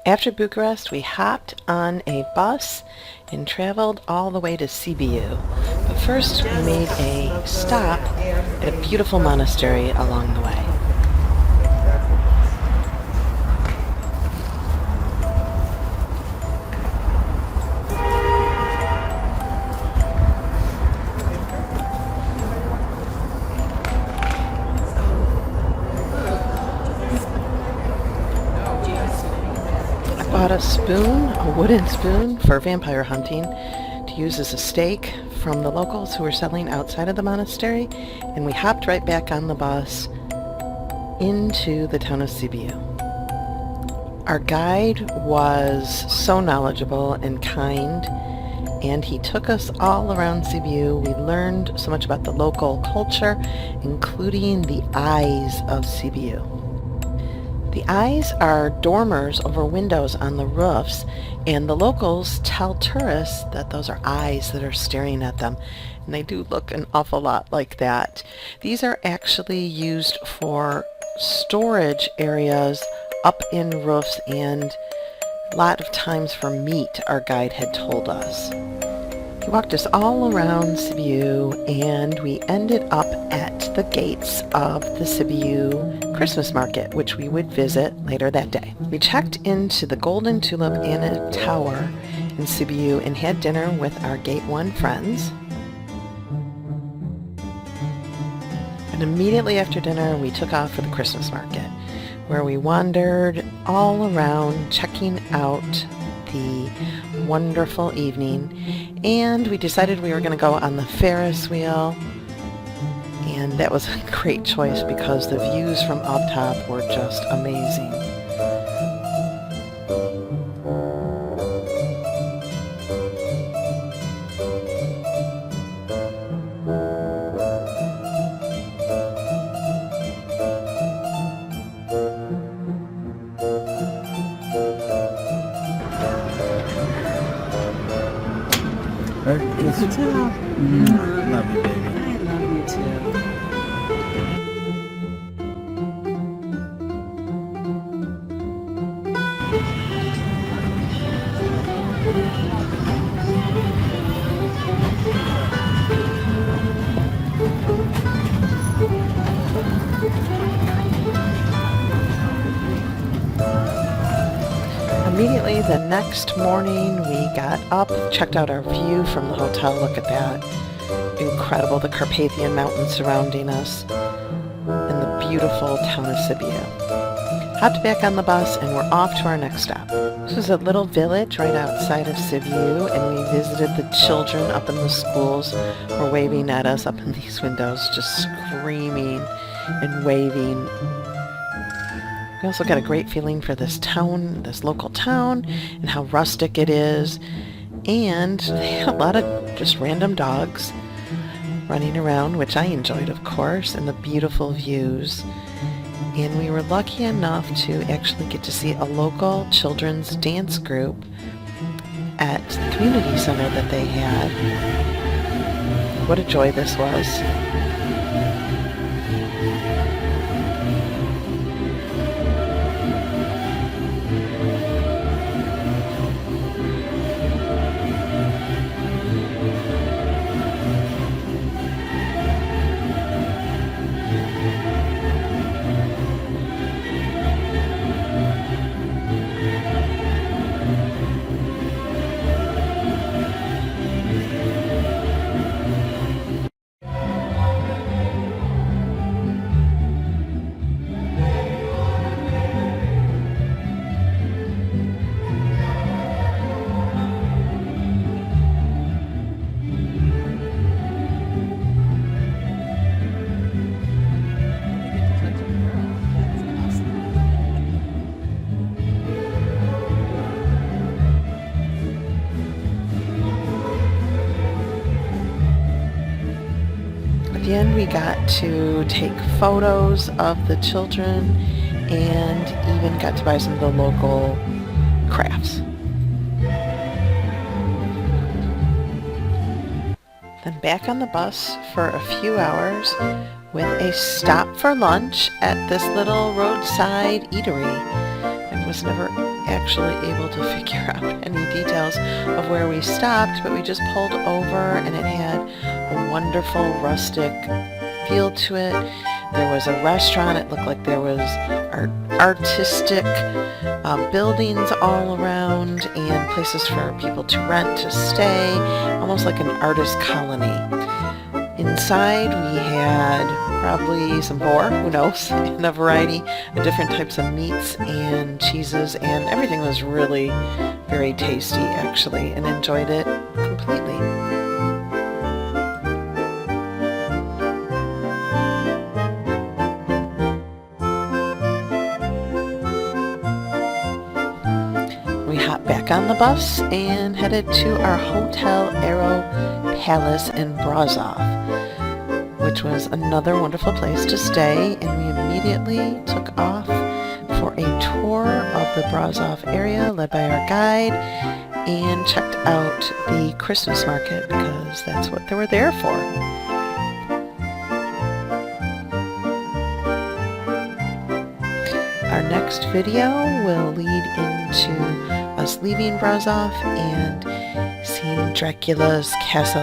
After Bucharest, we hopped on a bus and traveled all the way to Sibiu. But first, we made a stop at a beautiful monastery along the way. Bought a spoon, a wooden spoon, for vampire hunting to use as a stake from the locals who were selling outside of the monastery, and we hopped right back on the bus into the town of Sibiu. Our guide was so knowledgeable and kind, and he took us all around Sibiu. We learned so much about the local culture, including the eyes of Sibiu. The eyes are dormers over windows on the roofs, and the locals tell tourists that those are eyes that are staring at them, and they do look an awful lot like that. These are actually used for storage areas up in roofs and a lot of times for meat, our guide had told us. He walked us all around Sibiu, and we ended up at the gates of the Sibiu Christmas market, which we would visit later that day. We checked into the Golden Tulip Inn Tower in Sibiu and had dinner with our Gate 1 friends. And immediately after dinner, we took off for the Christmas market, where we wandered all around checking out the wonderful evening, and we decided we were going to go on the Ferris wheel, and that was a great choice because the views from up top were just amazing. Good job. Love you, baby. I love you too. Immediately the next morning, we got up, checked out our view from the hotel. Look at that. Incredible, the Carpathian Mountains surrounding us, and the beautiful town of Sibiu. Hopped back on the bus, and we're off to our next stop. This was a little village right outside of Sibiu, and we visited the children up in the schools who were waving at us up in these windows, just screaming and waving. We also got a great feeling for this town, this local town, and how rustic it is. And they had a lot of just random dogs running around, which I enjoyed, of course, and the beautiful views. And we were lucky enough to actually get to see a local children's dance group at the community center that they had. What a joy this was. At the end, we got to take photos of the children and even got to buy some of the local crafts. Then back on the bus for a few hours with a stop for lunch at this little roadside eatery. It was never actually able to figure out any details of where we stopped, but we just pulled over and it had a wonderful rustic feel to it. There was a restaurant. It looked like there was artistic buildings all around and places for people to rent, to stay, almost like an artist colony. Inside we had probably some boar, who knows, and a variety of different types of meats and cheeses, and everything was really very tasty actually, and enjoyed it completely. We hopped back on the bus and headed to our Hotel Aero Palace in Brasov, which was another wonderful place to stay, and we immediately took off for a tour of the Brasov area led by our guide and checked out the Christmas market because that's what they were there for. Our next video will lead into us leaving Brasov and seeing Dracula's castle.